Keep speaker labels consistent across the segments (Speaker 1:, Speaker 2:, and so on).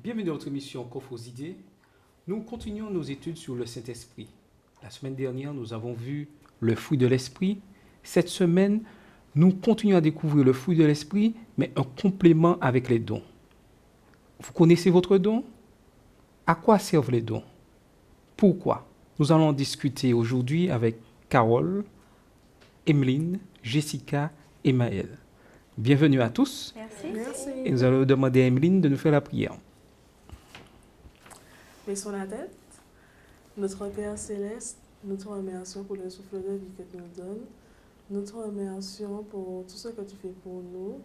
Speaker 1: Bienvenue dans notre émission Coffre aux idées. Nous continuons nos études sur le Saint-Esprit. La semaine dernière, nous avons vu le fruit de l'Esprit. Cette semaine, nous continuons à découvrir le fruit de l'Esprit, mais un complément avec les dons. Vous connaissez votre don? À quoi servent les dons? Pourquoi? Nous allons en discuter aujourd'hui avec Carole, Emeline, Jessica et Maëlle. Bienvenue à tous.
Speaker 2: Merci.
Speaker 3: Merci.
Speaker 1: Et nous allons demander à Emeline de nous faire la prière.
Speaker 3: Baissons la tête. Notre Père Céleste, nous te remercions pour le souffle de vie que tu nous donnes. Nous te remercions pour tout ce que tu fais pour nous.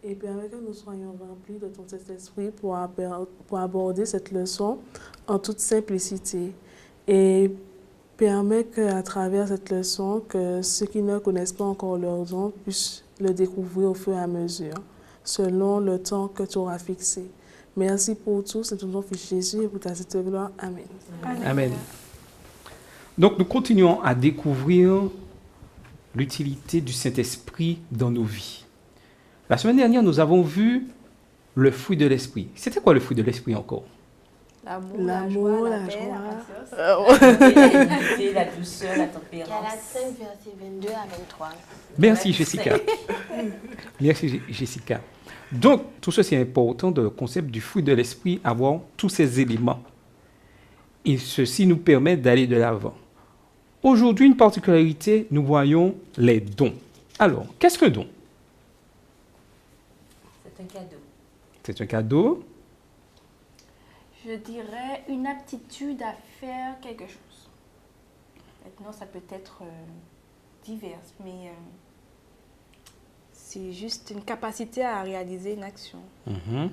Speaker 3: Et permets que nous soyons remplis de ton Saint-Esprit pour aborder cette leçon en toute simplicité. Et permets qu'à travers cette leçon, que ceux qui ne connaissent pas encore leur don puissent le découvrir au fur et à mesure, selon le temps que tu auras fixé. Merci pour tout, c'est ton nom, Fils Jésus, et pour ta sainte gloire. Amen.
Speaker 1: Amen. Donc, nous continuons à découvrir l'utilité du Saint-Esprit dans nos vies. La semaine dernière, nous avons vu le fruit de l'Esprit. C'était quoi le fruit de l'Esprit encore?
Speaker 3: L'amour, la
Speaker 2: paix,
Speaker 3: joie.
Speaker 2: la patience.
Speaker 4: La unité, la douceur, la tempérance.
Speaker 2: Galates 5, verset 22 à 23.
Speaker 1: Merci, Jessica. Merci, Jessica. Donc, tout ceci est important dans le concept du fruit de l'Esprit, avoir tous ces éléments. Et ceci nous permet d'aller de l'avant. Aujourd'hui, une particularité, nous voyons les dons. Alors, qu'est-ce qu'un don?
Speaker 4: C'est un cadeau.
Speaker 1: C'est un cadeau.
Speaker 2: Je dirais une aptitude à faire quelque chose. Maintenant, ça peut être divers, mais c'est juste une capacité à réaliser une action.
Speaker 1: Mhm.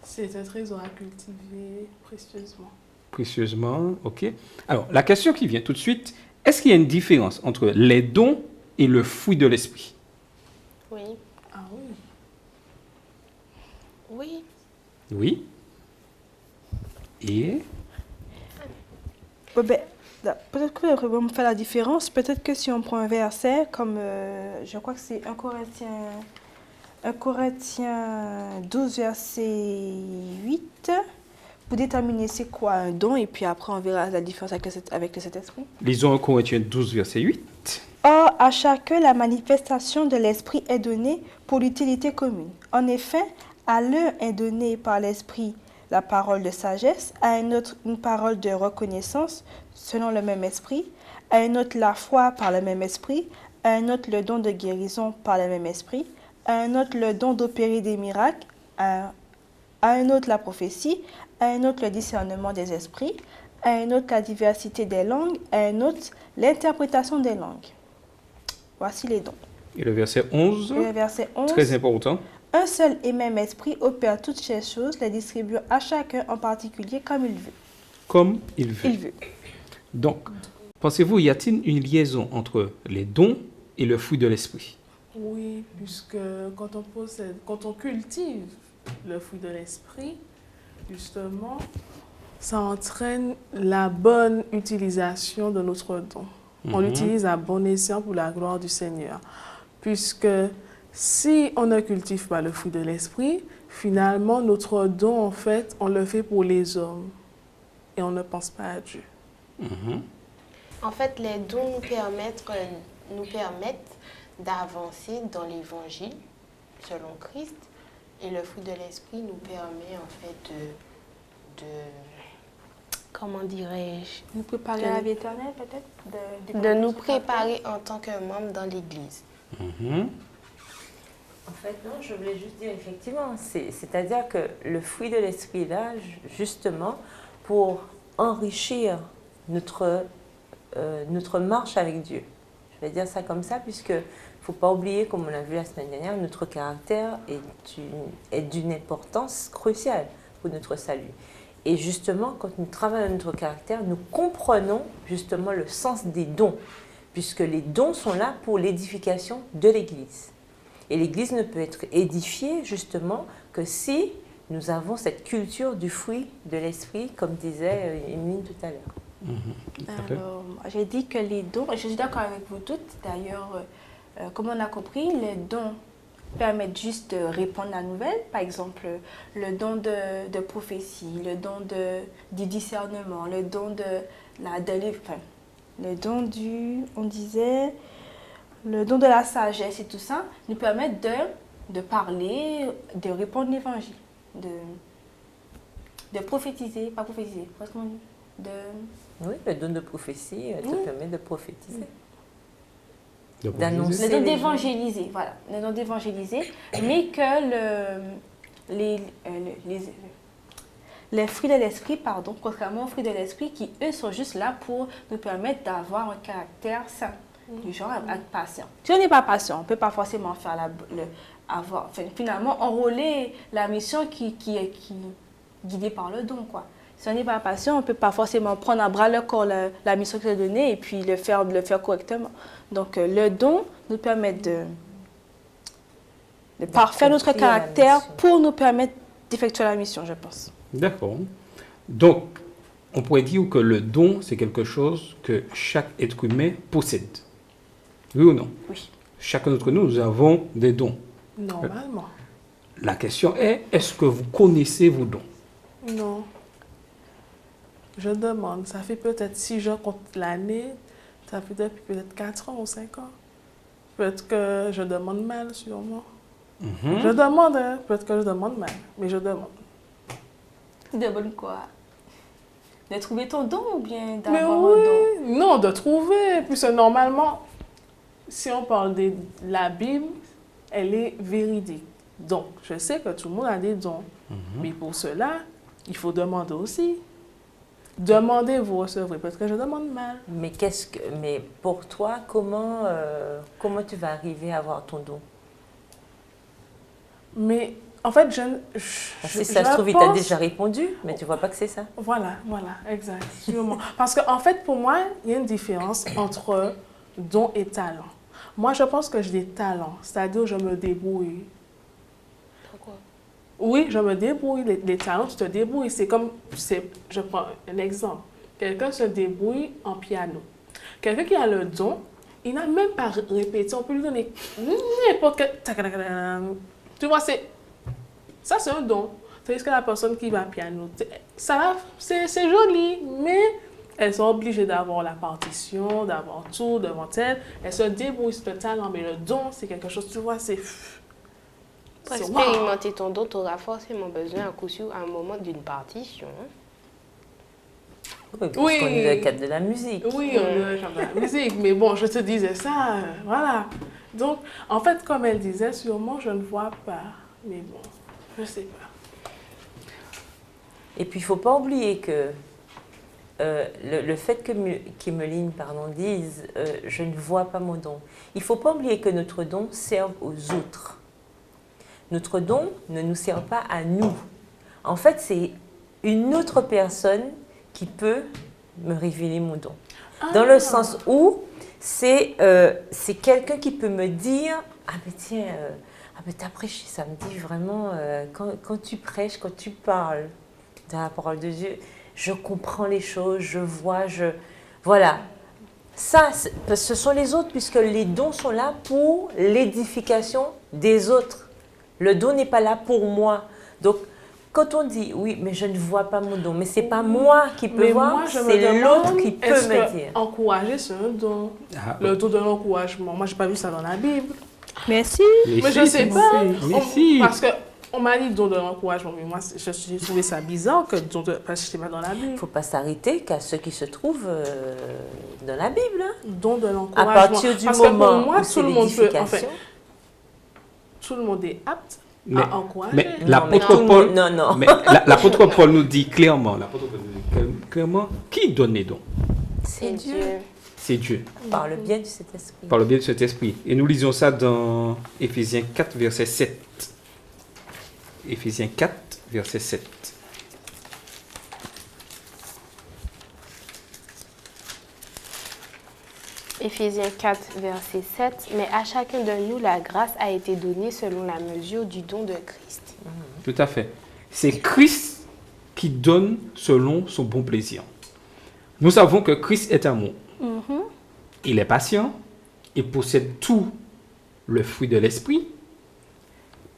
Speaker 3: C'est un trésor à cultiver précieusement.
Speaker 1: Précieusement, ok. Alors, la question qui vient tout de suite, est-ce qu'il y a une différence entre les dons et le fruit de l'Esprit?
Speaker 2: Oui.
Speaker 3: Ah oui.
Speaker 2: Oui.
Speaker 1: Oui. Et
Speaker 2: Peut-être que vous pouvez me faire la différence. Peut-être que si on prend un verset comme, je crois que c'est 1 Corinthiens 12, verset 8, pour déterminer c'est quoi un don, et puis après on verra la différence avec le Saint-Esprit.
Speaker 1: lisons 1 Corinthiens 12, verset 8.
Speaker 2: Or, à chacun, la manifestation de l'Esprit est donnée pour l'utilité commune. En effet, à l'un est donnée par l'Esprit la parole de sagesse, à un autre une parole de reconnaissance selon le même Esprit, à un autre la foi par le même Esprit, à un autre le don de guérison par le même Esprit, à un autre le don d'opérer des miracles, à un autre la prophétie, à un autre le discernement des esprits, à un autre la diversité des langues, à un autre l'interprétation des langues. Voici les dons.
Speaker 1: Et le verset 11,
Speaker 2: Et le verset 11.
Speaker 1: très important.
Speaker 2: Un seul et même esprit opère toutes ces choses, les distribuant à chacun en particulier comme il veut.
Speaker 1: Comme il veut.
Speaker 2: Il veut.
Speaker 1: Donc, pensez-vous, y a-t-il une liaison entre les dons et le fruit de l'Esprit?
Speaker 3: Oui, puisque quand on cultive le fruit de l'esprit, justement, ça entraîne la bonne utilisation de notre don. On l'utilise à bon escient pour la gloire du Seigneur. Puisque si on ne cultive pas le fruit de l'esprit, finalement, notre don, en fait, on le fait pour les hommes. Et on ne pense pas à Dieu.
Speaker 1: Mhm.
Speaker 5: En fait, les dons nous permettent d'avancer dans l'évangile selon Christ, et le fruit de l'esprit nous permet en fait comment dirais-je,
Speaker 2: Nous préparer à la vie éternelle, peut-être
Speaker 5: de nous préparer en tant que membres dans l'Église.
Speaker 1: Mhm.
Speaker 4: En fait, non, je voulais juste dire effectivement, c'est-à-dire que le fruit de l'esprit là, justement, pour enrichir notre marche avec Dieu. Je vais dire ça comme ça, puisque il ne faut pas oublier, comme on l'a vu la semaine dernière, notre caractère est d'une importance cruciale pour notre salut. Et justement, quand nous travaillons notre caractère, nous comprenons justement le sens des dons, puisque les dons sont là pour l'édification de l'Église. Et l'Église ne peut être édifiée justement que si nous avons cette culture du fruit de l'esprit, comme disait Emeline tout à l'heure.
Speaker 2: Alors, j'ai dit que les dons, je suis d'accord avec vous toutes, d'ailleurs, comme on a compris, les dons permettent juste de répondre à la nouvelle. Par exemple, le don de prophétie, le don du discernement, le don le don on disait, le don de la sagesse et tout ça, nous permettent de parler, de répondre l'évangile, de prophétiser, pas prophétiser, comment on dit,
Speaker 4: Oui, le don de prophétie te permet de prophétiser.
Speaker 1: D'annoncer.
Speaker 2: Le don d'évangéliser, voilà. Le don d'évangéliser, mais que les fruits de l'esprit, pardon, contrairement aux fruits de l'esprit, qui eux sont juste là pour nous permettre d'avoir un caractère sain, du genre à être patient. Si on n'est pas patient, on ne peut pas forcément faire finalement enrôler la mission qui est guidée par le don, quoi. Si on n'est pas patient, on ne peut pas forcément prendre à bras le corps la mission qu'il a donnée et puis le faire correctement. Donc, le don nous permet de parfaire notre caractère pour nous permettre d'effectuer la mission, je pense.
Speaker 1: D'accord. Donc, on pourrait dire que le don, c'est quelque chose que chaque être humain possède. Oui ou non?
Speaker 2: Oui.
Speaker 1: Chacun d'entre nous, nous avons des dons.
Speaker 3: Normalement.
Speaker 1: La question est-ce que vous connaissez vos dons?
Speaker 3: Non. Je demande. Ça fait peut-être, si je compte l'année, ça fait depuis peut-être 4 ans ou 5 ans. Peut-être que je demande mal, sûrement. Je demande, hein. Peut-être que je demande mal, mais je demande.
Speaker 2: Tu demandes quoi? De trouver ton don ou bien
Speaker 3: Mais
Speaker 2: d'avoir
Speaker 3: oui,
Speaker 2: un don?
Speaker 3: non, de trouver. Puisque normalement, si on parle de la Bible, elle est véridique. Donc, je sais que tout le monde a des dons. Mais pour cela, il faut demander aussi. Demandez, vous recevrez. Parce que je demande mal.
Speaker 4: Mais pour toi, comment tu vas arriver à avoir ton don?
Speaker 3: Mais en fait,
Speaker 4: si ça se trouve, il t'a déjà répondu, mais tu vois pas que c'est ça.
Speaker 3: Voilà, exact. Sûrement. Parce qu'en fait, pour moi, il y a une différence entre don et talent. Moi, je pense que j'ai des talents, c'est-à-dire je me débrouille.
Speaker 5: Pourquoi?
Speaker 3: Oui, je me débrouille. Les talents, tu te débrouilles. C'est comme, je prends un exemple. Quelqu'un se débrouille en piano. Quelqu'un qui a le don, il n'a même pas répété. On peut lui donner n'importe quel... Tu vois, ça, c'est un don. C'est-à-dire que la personne qui va piano, c'est joli, mais elles sont obligées d'avoir la partition, d'avoir tout devant elles. Elles se débrouillent sur le talent, mais le don, c'est quelque chose, tu vois, c'est...
Speaker 5: Pour expérimenter ton don, tu auras forcément besoin, à coup sûr, à un moment d'une partition.
Speaker 4: Oui, parce qu'on est dans le cadre de la musique.
Speaker 3: Oui, on est dans le cadre de la musique, mais bon, je te disais ça, voilà. Donc, en fait, comme elle disait, sûrement, je ne vois pas, mais bon, je ne sais pas.
Speaker 4: Et puis, il ne faut pas oublier que le fait que Kimmeline dise « je ne vois pas mon don », il ne faut pas oublier que notre don serve aux autres. Notre don ne nous sert pas à nous. En fait, c'est une autre personne qui peut me révéler mon don. Dans le sens où c'est quelqu'un qui peut me dire « Ah mais tiens, t'as prêché samedi, vraiment, quand tu prêches, quand tu parles de la parole de Dieu, je comprends les choses, je vois, Voilà. Ça, ce sont les autres, puisque les dons sont là pour l'édification des autres. Le don n'est pas là pour moi. Donc, quand on dit, oui, mais je ne vois pas mon don, mais ce n'est pas moi qui peux voir, c'est l'autre qui peut me dire.
Speaker 3: Encourager, c'est un don. Le don de l'encouragement. Moi, je n'ai pas vu ça dans la Bible.
Speaker 2: Merci.
Speaker 3: Mais je ne sais pas.
Speaker 1: Merci.
Speaker 3: Parce qu'on m'a dit don de l'encouragement, mais moi, j'ai trouvé ça bizarre que don de... Parce que je n'étais pas dans la Bible.
Speaker 4: Il ne faut pas s'arrêter qu'à ce qui se trouve dans la Bible. Hein.
Speaker 3: Don de l'encouragement.
Speaker 4: À partir du moment où c'est l'édification. En fait,
Speaker 3: tout le monde est apte à encourager.
Speaker 1: Mais l'apôtre Paul,
Speaker 4: non.
Speaker 1: Mais l'apôtre Paul nous dit clairement, qui donne les dons?
Speaker 5: C'est Dieu.
Speaker 1: C'est Dieu.
Speaker 4: Par le biais de cet esprit.
Speaker 1: Par le biais de cet esprit. Et nous lisons ça dans Éphésiens 4, verset 7. Éphésiens 4, verset 7.
Speaker 5: Éphésiens 4, verset 7. Mais à chacun de nous, la grâce a été donnée selon la mesure du don de Christ.
Speaker 1: Tout à fait. C'est Christ qui donne selon son bon plaisir. Nous savons que Christ est amour. Il est patient, il possède tout le fruit de l'esprit,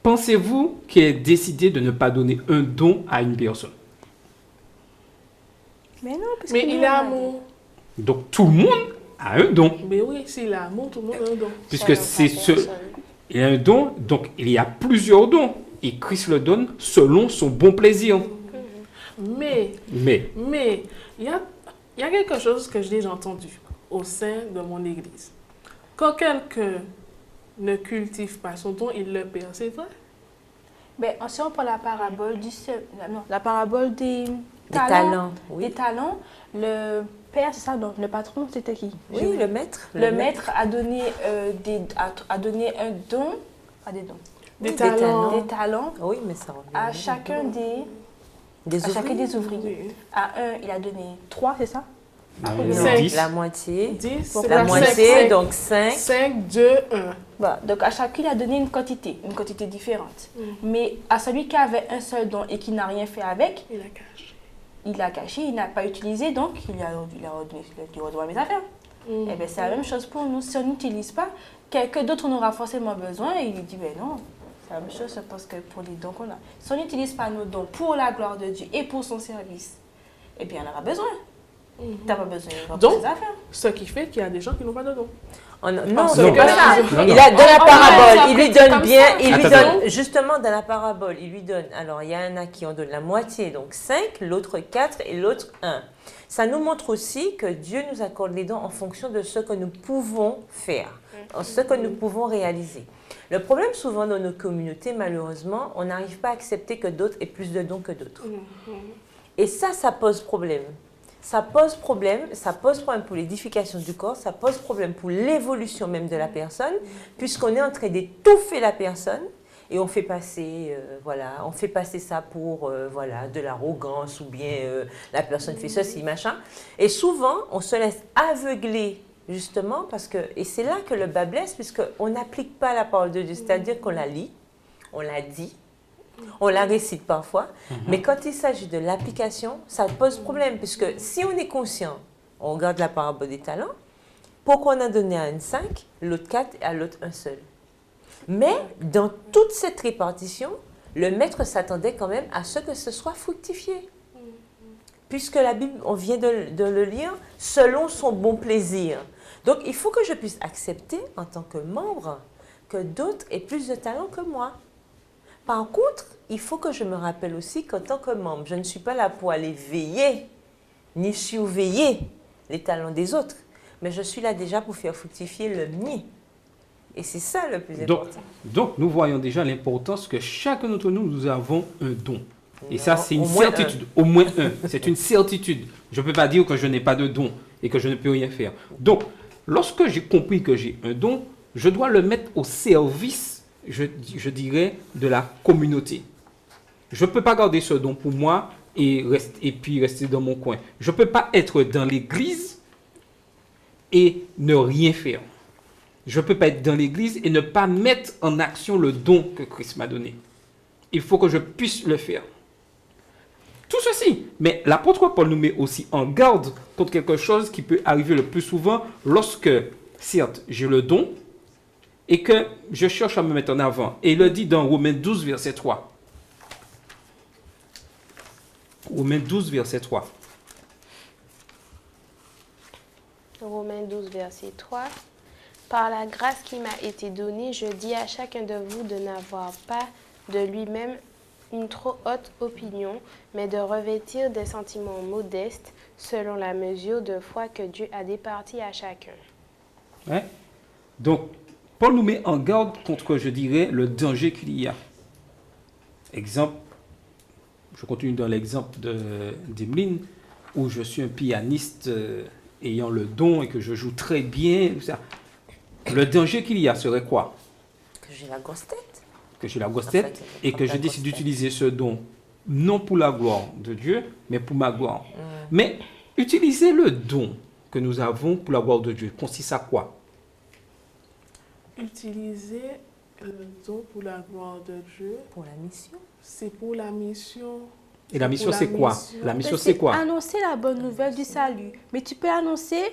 Speaker 1: pensez-vous qu'il ait décidé de ne pas donner un don à une personne?
Speaker 2: Mais non, parce
Speaker 3: Mais
Speaker 2: que
Speaker 3: il
Speaker 2: nous,
Speaker 3: est
Speaker 2: on a
Speaker 3: amour.
Speaker 1: Donc tout le monde a un don.
Speaker 3: Mais oui, s'il a amour, tout le monde a un don.
Speaker 1: Puisque c'est ce... Il y a un don, donc il y a plusieurs dons. Et Christ le donne selon son bon plaisir.
Speaker 3: Mais
Speaker 1: Mais,
Speaker 3: il y a quelque chose que j'ai déjà entendu au sein de mon église. Quand quelqu'un ne cultive pas son don, il le perd, c'est vrai?
Speaker 2: Ben, si on prend la parabole la parabole des
Speaker 4: Des talents,
Speaker 2: des
Speaker 4: oui.
Speaker 2: talents, le père, c'est ça, donc le patron, c'était qui?
Speaker 4: Oui, le maître.
Speaker 2: Le maître a donné, a donné un don, pas des dons,
Speaker 3: Des
Speaker 4: Oui,
Speaker 3: talents.
Speaker 2: des talents
Speaker 4: Oui, mais ça revient.
Speaker 2: à chacun
Speaker 4: Des
Speaker 2: à chacun
Speaker 4: ouvriers.
Speaker 2: des ouvriers.
Speaker 3: Oui.
Speaker 2: À un, il a donné 3, c'est ça?
Speaker 1: non,
Speaker 3: Cinq.
Speaker 1: 10.
Speaker 4: La moitié.
Speaker 3: 10, c'est
Speaker 4: La
Speaker 3: pas
Speaker 4: moitié,
Speaker 3: cinq.
Speaker 4: donc 5.
Speaker 3: 5, 2, 1.
Speaker 2: Voilà. Donc à chacun, il a donné une quantité différente. Mais à celui qui avait un seul don et qui n'a rien fait avec,
Speaker 3: Il a caché.
Speaker 2: il l'a caché, il n'a pas utilisé, donc il a redonné mes affaires. Eh bien, c'est la même chose pour nous. Si on n'utilise pas, quelqu'un d'autre en aura forcément besoin et il dit, ben non, c'est la même chose, je pense que pour les dons qu'on a. Si on n'utilise pas nos dons pour la gloire de Dieu et pour son service, eh bien, on aura besoin. Tu n'as pas besoin de
Speaker 3: Donc,
Speaker 2: ses affaires.
Speaker 3: Ce qui fait qu'il y a des gens qui n'ont pas de don.
Speaker 4: Non,
Speaker 3: Parce
Speaker 4: c'est
Speaker 3: que-
Speaker 4: pas ça.
Speaker 1: Non,
Speaker 4: Il
Speaker 1: non.
Speaker 4: a dans la
Speaker 2: On
Speaker 4: parabole,
Speaker 2: va
Speaker 4: il lui
Speaker 2: interpréter
Speaker 4: donne
Speaker 2: comme
Speaker 4: bien,
Speaker 2: ça.
Speaker 4: il lui
Speaker 1: Attends.
Speaker 4: donne justement dans la parabole, il lui donne. Alors il y en a qui en donnent la moitié, donc 5, l'autre 4 et l'autre 1. Ça nous montre aussi que Dieu nous accorde les dons en fonction de ce que nous pouvons faire, en ce que nous pouvons réaliser. Le problème souvent dans nos communautés, malheureusement, on n'arrive pas à accepter que d'autres aient plus de dons que d'autres. Et ça pose problème. Ça pose problème pour l'édification du corps, ça pose problème pour l'évolution même de la personne, puisqu'on est en train d'étouffer la personne et on fait passer, on fait passer ça pour de l'arrogance ou bien la personne fait ceci, machin. Et souvent, on se laisse aveugler justement parce que, et c'est là que le bas blesse, puisqu'on n'applique pas la parole de Dieu, c'est-à-dire qu'on la lit, on la dit, on la récite parfois, mais quand il s'agit de l'application, ça pose problème, puisque si on est conscient, on regarde la parabole des talents, pourquoi on a donné à un 5, l'autre 4 et à l'autre un seul. Mais dans toute cette répartition, le maître s'attendait quand même à ce que ce soit fructifié. Puisque la Bible, on vient de le lire, selon son bon plaisir. Donc il faut que je puisse accepter en tant que membre que d'autres aient plus de talent que moi. Par contre, il faut que je me rappelle aussi qu'en tant que membre, je ne suis pas là pour aller veiller ni surveiller les talents des autres, mais je suis là déjà pour faire fructifier le mien. Et c'est ça le plus important.
Speaker 1: Donc, nous voyons déjà l'importance que chacun d'entre nous, nous avons un don. Et
Speaker 4: Non,
Speaker 1: ça, c'est une
Speaker 4: au moins
Speaker 1: certitude. Au moins un. C'est une certitude. Je ne peux pas dire que je n'ai pas de don et que je ne peux rien faire. Donc, lorsque j'ai compris que j'ai un don, je dois le mettre au service, je dirais, de la communauté. Je ne peux pas garder ce don pour moi et puis rester dans mon coin. Je ne peux pas être dans l'église et ne rien faire. Je ne peux pas être dans l'église et ne pas mettre en action le don que Christ m'a donné. Il faut que je puisse le faire. Tout ceci. Mais l'apôtre Paul nous met aussi en garde contre quelque chose qui peut arriver le plus souvent lorsque, certes, j'ai le don et que je cherche à me mettre en avant. Et il le dit dans Romains 12, verset 3. Romains 12, verset 3.
Speaker 5: Romains 12, verset 3. Par la grâce qui m'a été donnée, je dis à chacun de vous de n'avoir pas de lui-même une trop haute opinion, mais de revêtir des sentiments modestes selon la mesure de foi que Dieu a départie à chacun.
Speaker 1: Hein? Donc, Paul nous met en garde contre, je dirais, le danger qu'il y a. Exemple, je continue dans l'exemple d'Emeline, où je suis un pianiste ayant le don et que je joue très bien. Tout ça. Le danger qu'il y a serait quoi?
Speaker 4: Que j'ai la grosse tête.
Speaker 1: Que j'ai la grosse tête et que je décide d'utiliser ce don non pour la gloire de Dieu, mais pour ma gloire. Mais utiliser le don que nous avons pour la gloire de Dieu consiste à quoi?
Speaker 3: Utiliser le don pour la gloire de Dieu,
Speaker 4: Pour la mission.
Speaker 3: c'est pour la mission.
Speaker 1: Et la mission,
Speaker 3: Pour
Speaker 1: c'est quoi?
Speaker 3: mission.
Speaker 1: La mission, c'est quoi?
Speaker 2: Annoncer la bonne nouvelle du salut. Mais tu peux annoncer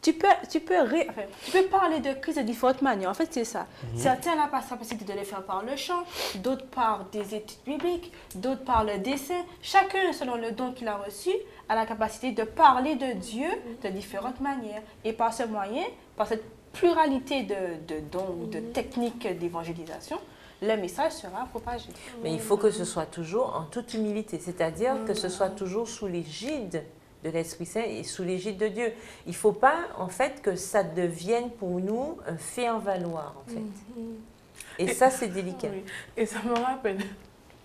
Speaker 2: tu peux parler de Christ de différentes manières. En fait, c'est ça. Certains n'ont pas la capacité de le faire par le chant, d'autres par des études bibliques, d'autres par le dessin. Chacun, selon le don qu'il a reçu, a la capacité de parler de Dieu de différentes manières. Et par ce moyen, par cette pluralité de dons, de techniques d'évangélisation, le message sera propagé.
Speaker 4: Mais il faut que ce soit toujours en toute humilité, c'est-à-dire que ce soit toujours sous l'égide de l'Esprit Saint et sous l'égide de Dieu. Il ne faut pas, en fait, que ça devienne pour nous un faire-valoir, en fait. Et ça, c'est délicat.
Speaker 3: Oui. Et ça me rappelle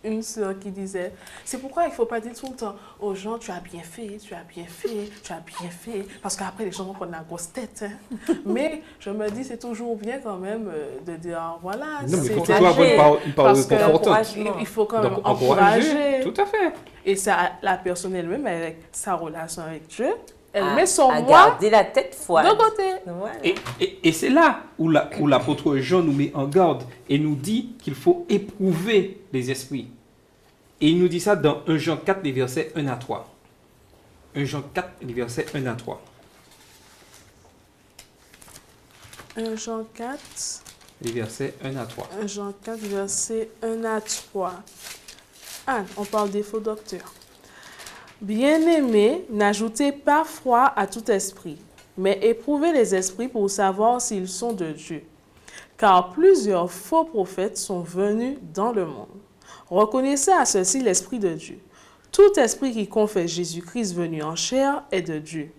Speaker 3: une sœur qui disait, c'est pourquoi il ne faut pas dire tout le temps aux gens, tu as bien fait, tu as bien fait, tu as bien fait, parce qu'après, les gens vont prendre la grosse tête. Hein. Mais je me dis, c'est toujours bien quand même de dire, voilà,
Speaker 1: Non, mais il faut
Speaker 3: c'est
Speaker 1: toujours avoir une parole confortante.
Speaker 3: Il faut quand même
Speaker 1: Donc,
Speaker 3: encourager.
Speaker 1: tout à fait.
Speaker 3: Et ça, la personne elle-même, avec sa relation avec Dieu, elle met son
Speaker 4: à
Speaker 3: moi
Speaker 4: garder la tête froide.
Speaker 3: de côté.
Speaker 4: Voilà.
Speaker 1: Et c'est là où l'apôtre Jean nous met en garde et nous dit qu'il faut éprouver les esprits. Et il nous dit ça dans 1 Jean 4, les versets 1 à 3. 1 Jean 4, les versets 1 à 3.
Speaker 3: 1 Jean 4,
Speaker 1: Les versets 1 à 3.
Speaker 3: 1 Jean 4, verset 1 à 3. Ah, on parle des faux docteurs. Bien-aimés, n'ajoutez pas froid à tout esprit, mais éprouvez les esprits pour savoir s'ils sont de Dieu. Car plusieurs faux prophètes sont venus dans le monde. Reconnaissez à ceci l'Esprit de Dieu. Tout esprit qui confesse Jésus-Christ venu en chair est de Dieu.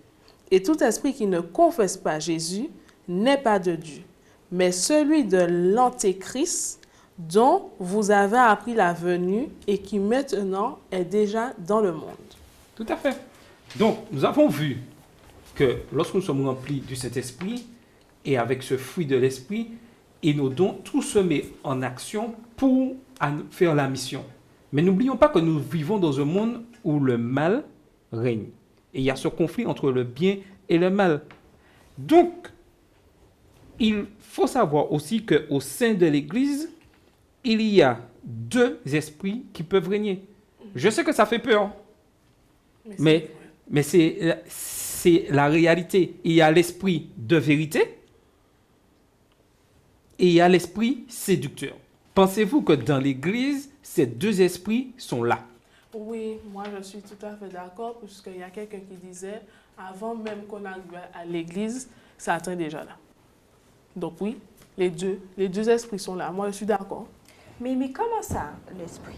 Speaker 3: Et tout esprit qui ne confesse pas Jésus n'est pas de Dieu, mais celui de l'Antéchrist dont vous avez appris la venue et qui maintenant est déjà dans le monde.
Speaker 1: Tout à fait. Donc, nous avons vu que lorsque nous sommes remplis du Saint-Esprit et avec ce fruit de l'Esprit, et nos dons, tout se met en action pour faire la mission. Mais n'oublions pas que nous vivons dans un monde où le mal règne. Et il y a ce conflit entre le bien et le mal. Donc, il faut savoir aussi qu'au sein de l'Église, il y a deux esprits qui peuvent régner. Je sais que ça fait peur, mais c'est la réalité. Il y a l'esprit de vérité et il y a l'esprit séducteur. Pensez-vous que dans l'Église, ces deux esprits sont là?
Speaker 3: Oui, moi je suis tout à fait d'accord, puisqu'il y a quelqu'un qui disait, avant même qu'on arrive à l'église, Satan est déjà là. Donc oui, les deux esprits sont là. Moi je suis d'accord.
Speaker 2: Mais comment ça, l'esprit?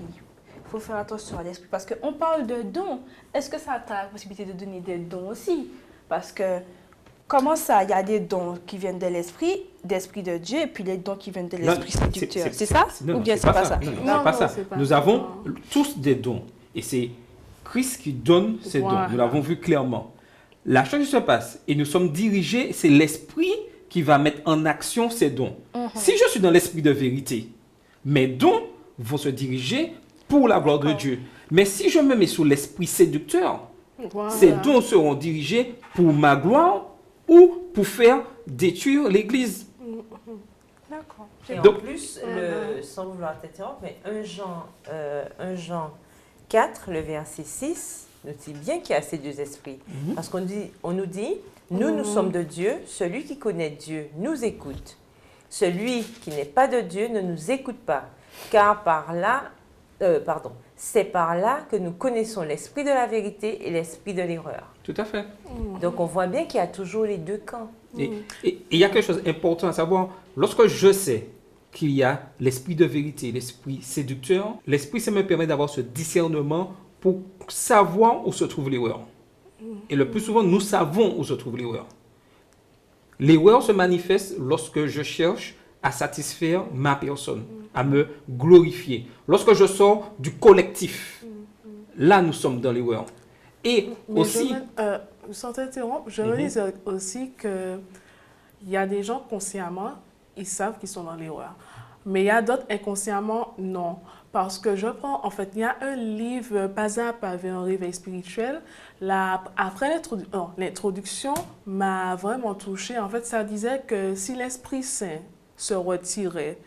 Speaker 2: Il faut faire attention à l'esprit, parce qu'on parle de dons. Est-ce que ça a la possibilité de donner des dons aussi? Parce que, comment ça, il y a des dons qui viennent de l'esprit de Dieu, et puis les dons qui viennent de l'esprit séducteur. C'est ça? Ou bien c'est pas ça?
Speaker 1: Non, c'est pas ça. Nous avons tous des dons. Et c'est Christ qui donne ces dons. Nous l'avons vu clairement. La chose qui se passe, et nous sommes dirigés, c'est l'esprit qui va mettre en action ces dons. Si je suis dans l'esprit de vérité, mes dons vont se diriger pour la gloire de Dieu. Mais si je me mets sous l'esprit séducteur, ces dons seront dirigés pour ma gloire ou pour faire détruire l'Église.
Speaker 2: D'accord.
Speaker 4: Et
Speaker 1: Donc,
Speaker 4: en plus, sans vouloir t'interrompre, mais 1 Jean 4, le verset 6, nous dit bien qu'il y a ces deux esprits. Parce qu'on nous dit, nous sommes de Dieu, celui qui connaît Dieu nous écoute. Celui qui n'est pas de Dieu ne nous écoute pas, car c'est par là que nous connaissons l'esprit de la vérité et l'esprit de l'erreur.
Speaker 1: Tout à fait.
Speaker 4: Donc on voit bien qu'il y a toujours les deux camps.
Speaker 1: Et il y a quelque chose d'important à savoir. Lorsque je sais qu'il y a l'esprit de vérité, l'esprit séducteur, l'esprit, ça me permet d'avoir ce discernement pour savoir où se trouve l'erreur. Et le plus souvent, nous savons où se trouve l'erreur. L'erreur se manifeste lorsque je cherche à satisfaire ma personne, à me glorifier. Lorsque je sors du collectif, là, nous sommes dans l'erreur. Et
Speaker 3: mais
Speaker 1: aussi...
Speaker 3: sans t'interrompre, je me dis aussi qu'il y a des gens consciemment, ils savent qu'ils sont dans l'erreur. Mais il y a d'autres inconsciemment, non. Parce que je prends, en fait, il y a un livre, Pas à pas vers un réveil spirituel. Après l'introduction m'a vraiment touchée. En fait, ça disait que si l'Esprit Saint se retirait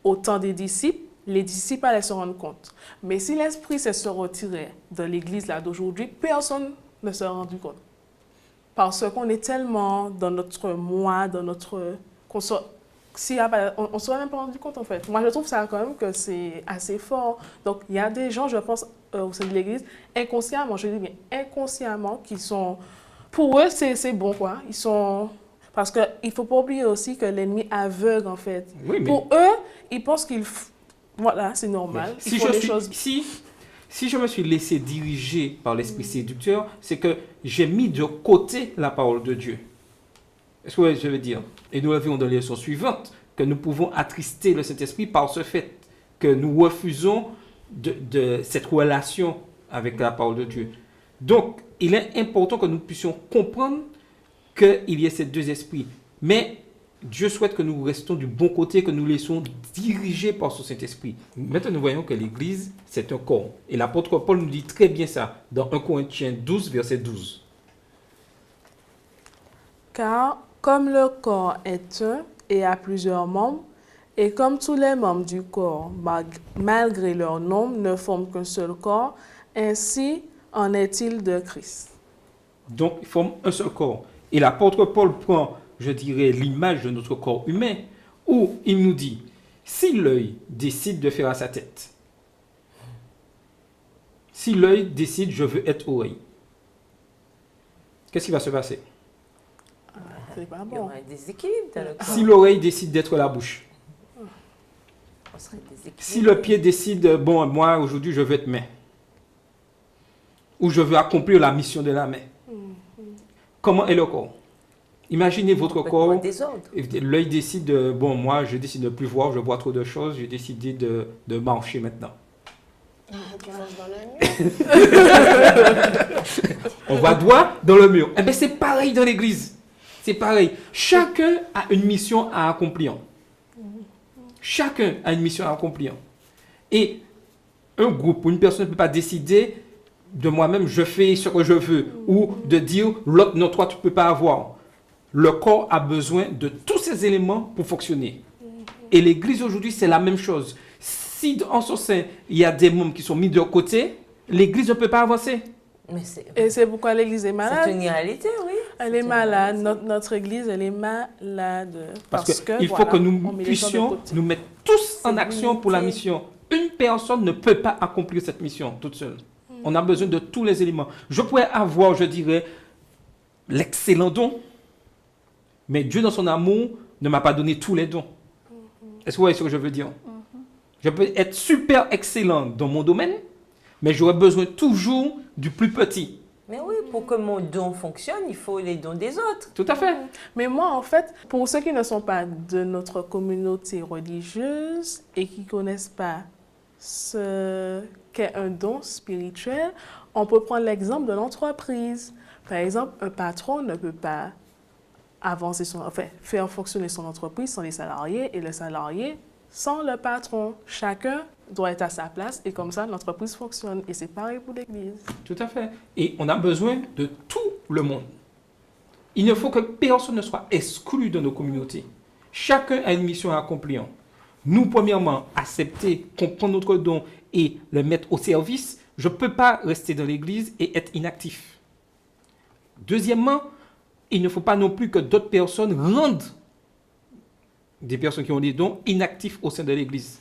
Speaker 3: au temps des disciples, les disciples allaient se rendre compte. Mais si l'Esprit Saint se retirait de l'Église d'aujourd'hui, personne ne se rendu compte. parce qu'on est tellement dans notre moi, dans notre... on ne se rend même pas rendu compte, en fait. Moi, je trouve ça quand même que c'est assez fort. Donc, il y a des gens, je pense, au sein de l'Église, inconsciemment, je dis bien inconsciemment, qui sont... Pour eux, c'est bon, quoi. Ils sont... Parce qu'il ne faut pas oublier aussi que l'ennemi aveugle, en fait.
Speaker 1: Oui, mais...
Speaker 3: Pour eux, ils pensent qu'ils... Voilà, c'est normal.
Speaker 1: Si je me suis laissé diriger par l'esprit séducteur, c'est que j'ai mis de côté la parole de Dieu. Est-ce que je veux dire? Et nous l'avons dans les leçons suivantes, que nous pouvons attrister le Saint-Esprit par ce fait que nous refusons de cette relation avec la parole de Dieu. Donc, il est important que nous puissions comprendre qu'il y ait ces deux esprits. Mais Dieu souhaite que nous restons du bon côté, que nous laissons diriger par son Saint-Esprit. Maintenant, nous voyons que l'Église, c'est un corps. Et l'apôtre Paul nous dit très bien ça dans 1 Corinthiens 12, verset 12.
Speaker 3: Car comme le corps est un et a plusieurs membres, et comme tous les membres du corps, malgré leur nombre, ne forment qu'un seul corps, ainsi en est-il de Christ.
Speaker 1: Donc, ils forment un seul corps. Et l'apôtre Paul prend, je dirais, l'image de notre corps humain, où il nous dit, si l'œil décide de faire à sa tête, si l'œil décide, je veux être oreille, qu'est-ce qui va se passer?
Speaker 3: C'est pas
Speaker 4: Il y
Speaker 3: bon.
Speaker 4: aura un déséquilibre dans le corps.
Speaker 1: Si l'oreille décide d'être la bouche,
Speaker 4: On serait déséquilibré.
Speaker 1: si le pied décide, bon, moi, aujourd'hui, je veux être main, ou je veux accomplir la mission de la main, comment est le corps? Imaginez votre
Speaker 4: Complètement
Speaker 1: corps,
Speaker 4: désordre.
Speaker 1: l'œil décide, bon, moi, je décide de plus voir, je vois trop de choses, j'ai décidé de marcher maintenant.
Speaker 5: Tu manges dans le mur.
Speaker 1: On va droit dans le mur. Eh bien, c'est pareil dans l'église. C'est pareil. Chacun a une mission à accomplir. Chacun a une mission à accomplir. Et un groupe ou une personne ne peut pas décider de moi-même, je fais ce que je veux, ou de dire, l'autre, non, toi, tu ne peux pas avoir. Le corps a besoin de tous ces éléments pour fonctionner. Et l'église aujourd'hui, c'est la même chose. Si en son sein, il y a des membres qui sont mis de côté, l'église ne peut pas avancer.
Speaker 4: Mais c'est
Speaker 3: Et c'est pourquoi l'Église est malade.
Speaker 4: une réalité, oui.
Speaker 3: Elle est malade. Notre Église, elle est malade.
Speaker 1: Parce qu'il faut
Speaker 3: voilà,
Speaker 1: que
Speaker 3: on
Speaker 1: nous
Speaker 3: met les gens de
Speaker 1: puissions
Speaker 3: côté.
Speaker 1: nous mettre tous en
Speaker 4: C'est
Speaker 1: action pour la
Speaker 4: l'unité.
Speaker 1: mission. Une personne ne peut pas accomplir cette mission toute seule. On a besoin de tous les éléments. Je pourrais avoir, je dirais, l'excellent don, mais Dieu, dans son amour, ne m'a pas donné tous les dons. Est-ce que vous voyez ce que je veux dire? Je peux être super excellent dans mon domaine, mais j'aurais besoin toujours du plus petit.
Speaker 4: Mais oui, pour que mon don fonctionne, il faut les dons des autres.
Speaker 1: Tout à fait.
Speaker 3: Mais moi, en fait, pour ceux qui ne sont pas de notre communauté religieuse et qui ne connaissent pas ce qu'est un don spirituel, on peut prendre l'exemple de l'entreprise. Par exemple, un patron ne peut pas faire fonctionner son entreprise sans les salariés et le salarié sans le patron. Chacun doit être à sa place et comme ça, l'entreprise fonctionne. Et c'est pareil pour l'Église.
Speaker 1: Tout à fait. Et on a besoin de tout le monde. Il ne faut que personne ne soit exclu de nos communautés. Chacun a une mission à accomplir. Nous, premièrement, accepter, comprendre notre don et le mettre au service. Je ne peux pas rester dans l'église et être inactif. Deuxièmement, il ne faut pas non plus que d'autres personnes rendent des personnes qui ont des dons inactifs au sein de l'église.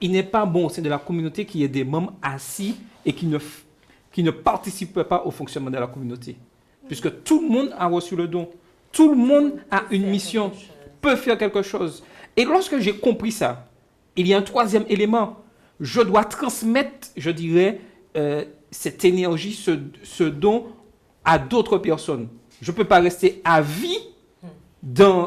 Speaker 1: Il n'est pas bon au sein de la communauté qu'il y ait des membres assis et qui ne participent pas au fonctionnement de la communauté. Puisque tout le monde a reçu le don. Tout le monde a une mission, peut faire quelque chose. Et lorsque j'ai compris ça, il y a un troisième élément. Je dois transmettre, je dirais, cette énergie, ce don à d'autres personnes. Je ne peux pas rester à vie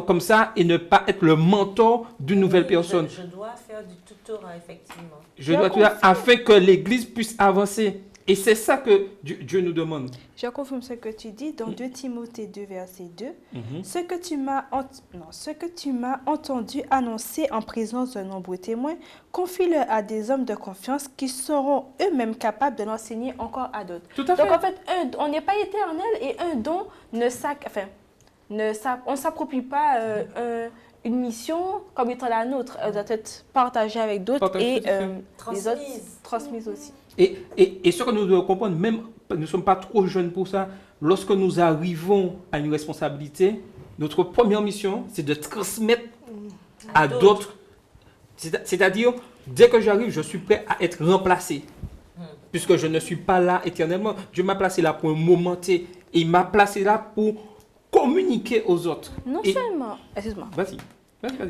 Speaker 1: comme ça et ne pas être le mentor d'une nouvelle personne.
Speaker 4: Je dois faire du tutorat, effectivement.
Speaker 1: Je dois tout faire afin que l'Église puisse avancer. Et c'est ça que Dieu nous demande.
Speaker 2: Je confirme ce que tu dis dans 2 Timothée 2, verset 2. Ce que tu m'as entendu annoncer en présence de nombreux témoins, confie-le à des hommes de confiance qui seront eux-mêmes capables de l'enseigner encore à d'autres.
Speaker 1: Tout à fait.
Speaker 2: Donc en fait, on n'est pas éternel et un don on ne s'approprie pas une mission comme étant la nôtre. Elle doit être partagée avec d'autres
Speaker 1: Partagée,
Speaker 2: et
Speaker 1: tout à fait.
Speaker 2: les autres transmises aussi.
Speaker 1: Et ce que nous devons comprendre, même sommes pas trop jeunes pour ça. Lorsque nous arrivons à une responsabilité, notre première mission, c'est de transmettre à d'autres. C'est-à-dire, dès que j'arrive, je suis prêt à être remplacé. Puisque je ne suis pas là éternellement. Dieu m'a placé là pour un moment T. Et il m'a placé là pour communiquer aux autres.
Speaker 2: Excuse-moi.
Speaker 1: Vas-y.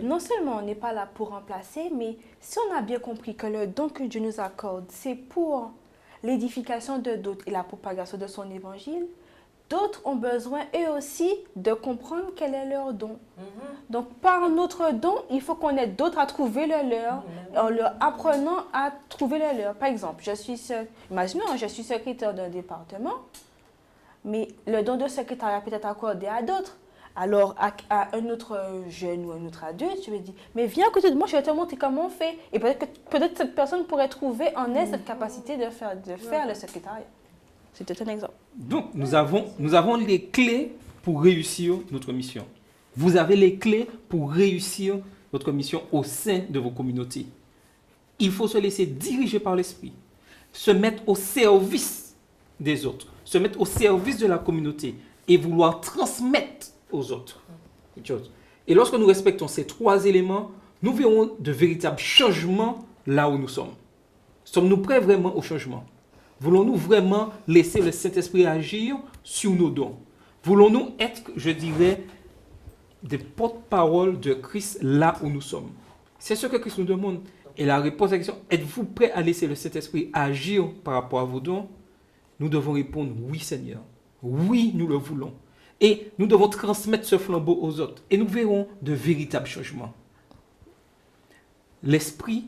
Speaker 2: Non seulement on n'est pas là pour remplacer, mais si on a bien compris que le don que Dieu nous accorde, c'est pour l'édification de d'autres et la propagation de son évangile, d'autres ont besoin eux aussi de comprendre quel est leur don. Donc par notre don, il faut qu'on aide d'autres à trouver le leur, en leur apprenant à trouver le leur. Par exemple, imaginons, je suis secrétaire d'un département, mais le don de secrétariat peut être accordé à d'autres. Alors, à un autre jeune ou un autre adulte, je vais dire, mais viens à côté de moi, je vais te montrer comment on fait. Et peut-être cette personne pourrait trouver en elle cette capacité de faire le secrétariat. C'était un exemple.
Speaker 1: Donc, nous avons les clés pour réussir notre mission. Vous avez les clés pour réussir votre mission au sein de vos communautés. Il faut se laisser diriger par l'Esprit, se mettre au service des autres, se mettre au service de la communauté et vouloir transmettre aux autres. Et lorsque nous respectons ces trois éléments, nous verrons de véritables changements là où nous sommes. Sommes-nous prêts vraiment au changement? Voulons-nous vraiment laisser le Saint-Esprit agir sur nos dons? Voulons-nous être, je dirais, des porte-paroles de Christ là où nous sommes? C'est ce que Christ nous demande. Et la réponse à la question, êtes-vous prêts à laisser le Saint-Esprit agir par rapport à vos dons? Nous devons répondre, oui Seigneur. Oui, nous le voulons. Et nous devons transmettre ce flambeau aux autres. Et nous verrons de véritables changements. L'Esprit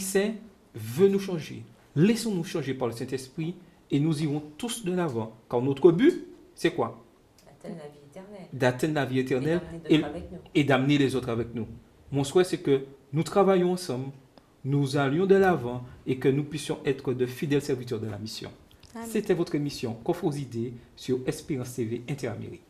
Speaker 1: Saint veut nous changer. Laissons-nous changer par le Saint-Esprit et nous irons tous de l'avant. Car notre but, c'est quoi?
Speaker 4: D'atteindre la vie éternelle.
Speaker 1: D'atteindre la vie éternelle
Speaker 4: et
Speaker 1: d'amener les autres avec nous. Mon souhait, c'est que nous travaillions ensemble, nous allions de l'avant et que nous puissions être de fidèles serviteurs de la mission. C'était votre émission Coffre aux idées sur Espérance TV Interamérique.